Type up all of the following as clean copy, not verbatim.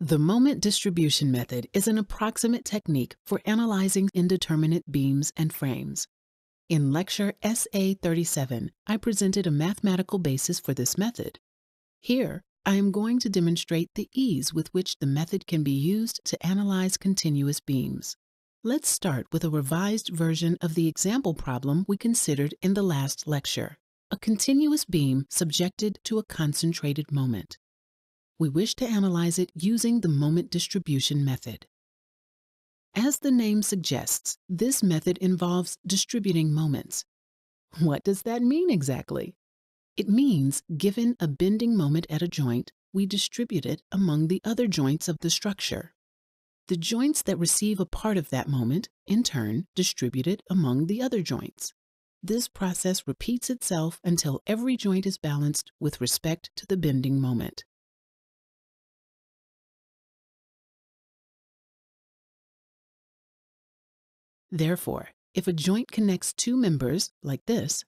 The moment distribution method is an approximate technique for analyzing indeterminate beams and frames. In lecture SA 37, I presented a mathematical basis for this method. Here, I am going to demonstrate the ease with which the method can be used to analyze continuous beams. Let's start with a revised version of the example problem we considered in the last lecture, a continuous beam subjected to a concentrated moment. We wish to analyze it using the moment distribution method. As the name suggests, this method involves distributing moments. What does that mean exactly? It means, given a bending moment at a joint, we distribute it among the other joints of the structure. The joints that receive a part of that moment, in turn, distribute it among the other joints. This process repeats itself until every joint is balanced with respect to the bending moment. Therefore, if a joint connects two members, like this,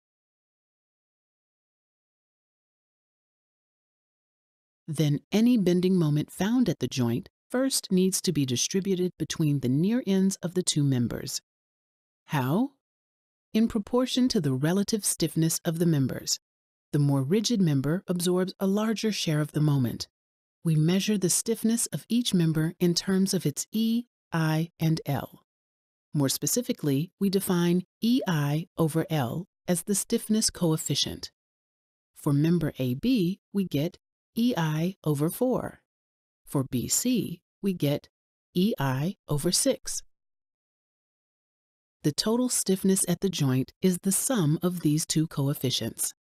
then any bending moment found at the joint first needs to be distributed between the near ends of the two members. How? In proportion to the relative stiffness of the members. The more rigid member absorbs a larger share of the moment. We measure the stiffness of each member in terms of its E, I, and L. More specifically, we define EI over L as the stiffness coefficient. For member AB, we get EI over 4. For BC, we get EI over 6. The total stiffness at the joint is the sum of these two coefficients.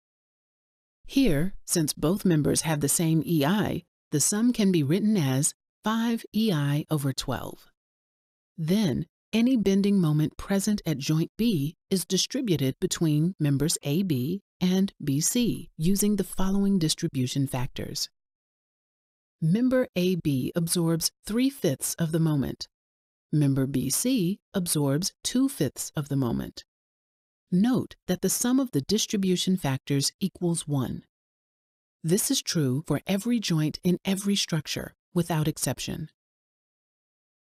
Here, since both members have the same EI, the sum can be written as 5 EI over 12. Then, any bending moment present at joint B is distributed between members AB and BC using the following distribution factors. Member AB absorbs 3/5 of the moment. Member BC absorbs 2/5 of the moment. Note that the sum of the distribution factors equals 1. This is true for every joint in every structure, without exception.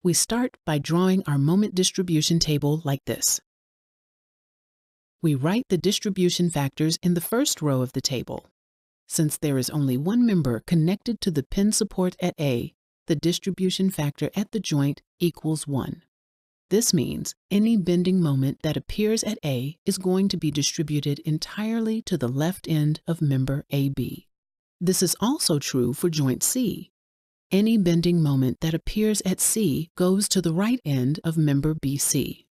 We start by drawing our moment distribution table like this. We write the distribution factors in the first row of the table. Since there is only one member connected to the pin support at A, the distribution factor at the joint equals 1. This means any bending moment that appears at A is going to be distributed entirely to the left end of member AB. This is also true for joint C. Any bending moment that appears at C goes to the right end of member BC.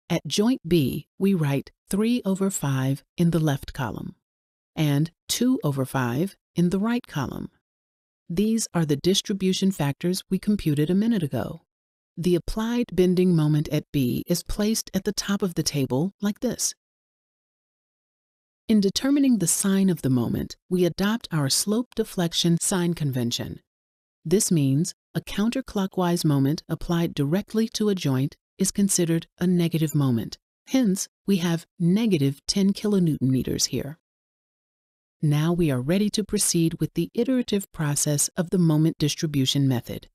At joint B, we write 3 over 5 in the left column and 2 over 5 in the right column. These are the distribution factors we computed a minute ago. The applied bending moment at B is placed at the top of the table like this. In determining the sign of the moment, we adopt our slope deflection sign convention. This means a counterclockwise moment applied directly to a joint is considered a negative moment. Hence, we have negative 10 kilonewton meters here. Now we are ready to proceed with the iterative process of the moment distribution method.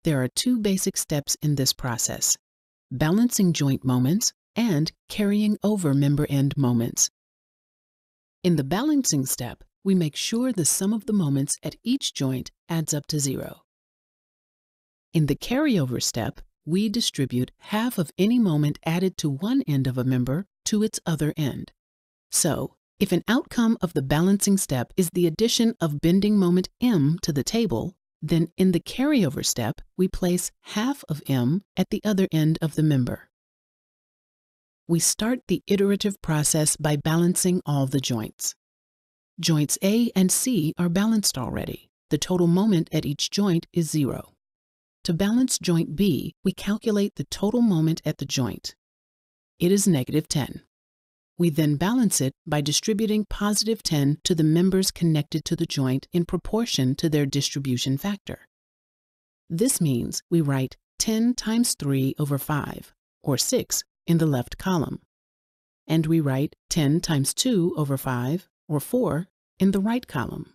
There are two basic steps in this process: balancing joint moments and carrying over member end moments. In the balancing step, we make sure the sum of the moments at each joint adds up to 0. In the carryover step, we distribute half of any moment added to one end of a member to its other end. So, if an outcome of the balancing step is the addition of bending moment M to the table, then in the carryover step, we place half of M at the other end of the member. We start the iterative process by balancing all the joints. Joints A and C are balanced already. The total moment at each joint is 0. To balance joint B, we calculate the total moment at the joint. It is negative 10. We then balance it by distributing positive 10 to the members connected to the joint in proportion to their distribution factor. This means we write 10 times 3 over 5, or 6, in the left column. And we write 10 times 2 over 5, or 4, in the right column.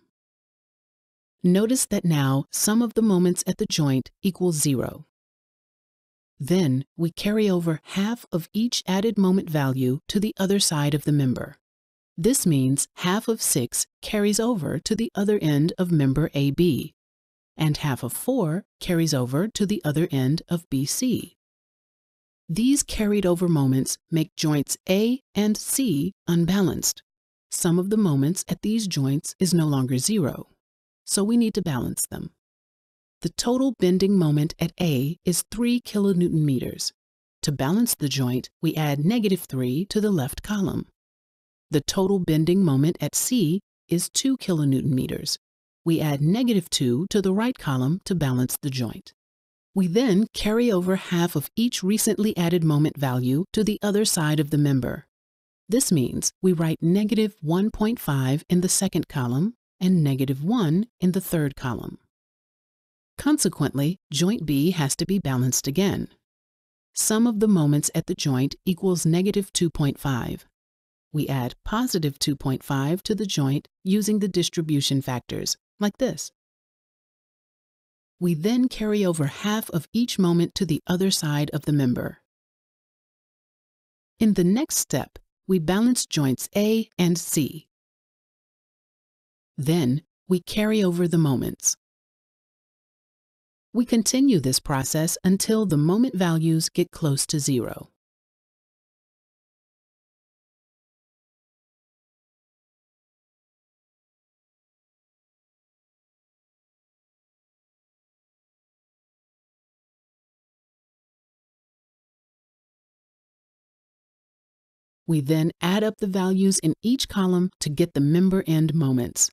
Notice that now sum of the moments at the joint equals 0. Then we carry over half of each added moment value to the other side of the member. This means half of 6 carries over to the other end of member AB, and half of 4 carries over to the other end of BC. These carried over moments make joints A and C unbalanced. Sum of the moments at these joints is no longer 0, so we need to balance them. The total bending moment at A is 3 kilonewton meters. To balance the joint, we add -3 to the left column. The total bending moment at C is 2 kilonewton meters. We add -2 to the right column to balance the joint. We then carry over half of each recently added moment value to the other side of the member. This means we write -1.5 in the second column and -1 in the third column. Consequently, joint B has to be balanced again. Sum of the moments at the joint equals -2.5. We add +2.5 to the joint using the distribution factors, like this. We then carry over half of each moment to the other side of the member. In the next step, we balance joints A and C. Then we carry over the moments. We continue this process until the moment values get close to 0. We then add up the values in each column to get the member end moments.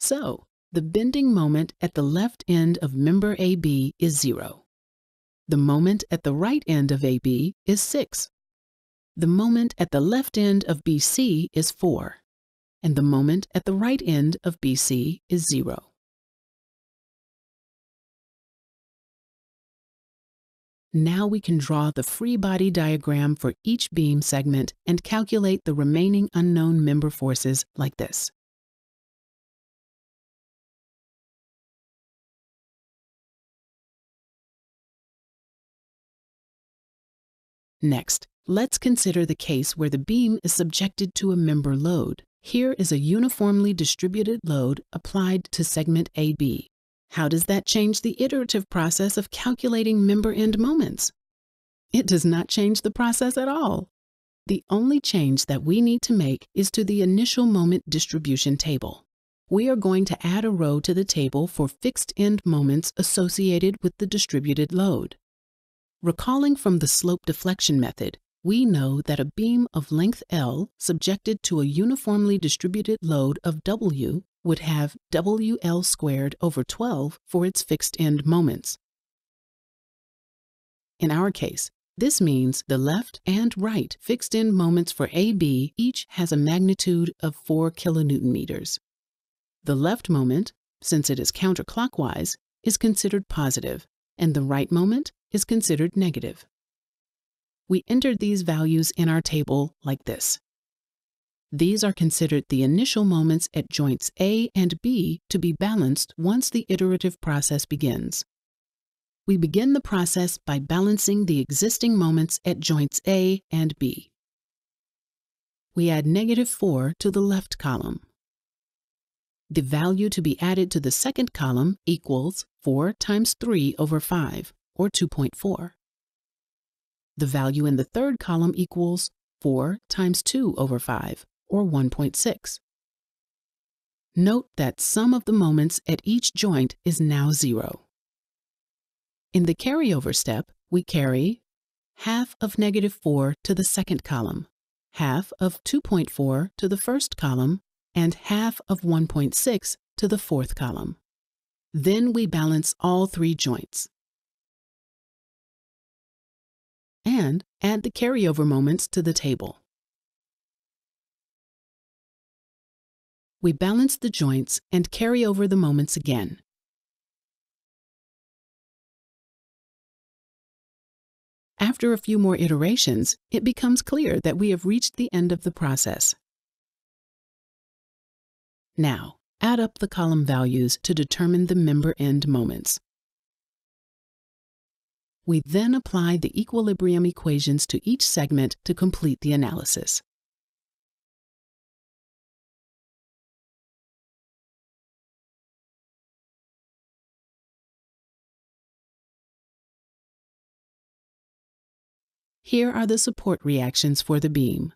So, the bending moment at the left end of member AB is 0. The moment at the right end of AB is 6. The moment at the left end of BC is 4. And the moment at the right end of BC is 0. Now we can draw the free body diagram for each beam segment and calculate the remaining unknown member forces like this. Next, let's consider the case where the beam is subjected to a member load. Here is a uniformly distributed load applied to segment AB. How does that change the iterative process of calculating member end moments? It does not change the process at all. The only change that we need to make is to the initial moment distribution table. We are going to add a row to the table for fixed end moments associated with the distributed load. Recalling from the slope deflection method, we know that a beam of length L subjected to a uniformly distributed load of W would have WL squared over 12 for its fixed end moments. In our case, this means the left and right fixed end moments for AB each has a magnitude of 4 kilonewton meters. The left moment, since it is counterclockwise, is considered positive, and the right moment is considered negative. We entered these values in our table like this. These are considered the initial moments at joints A and B to be balanced once the iterative process begins. We begin the process by balancing the existing moments at joints A and B. We add -4 to the left column. The value to be added to the second column equals 4 times 3 over 5, or 2.4. The value in the third column equals 4 times 2 over 5, or 1.6. Note that sum of the moments at each joint is now 0. In the carryover step, we carry half of -4 to the second column, half of 2.4 to the first column, and half of 1.6 to the fourth column. Then we balance all three joints and add the carryover moments to the table. We balance the joints and carry over the moments again. After a few more iterations, it becomes clear that we have reached the end of the process. Now, add up the column values to determine the member end moments. We then apply the equilibrium equations to each segment to complete the analysis. Here are the support reactions for the beam.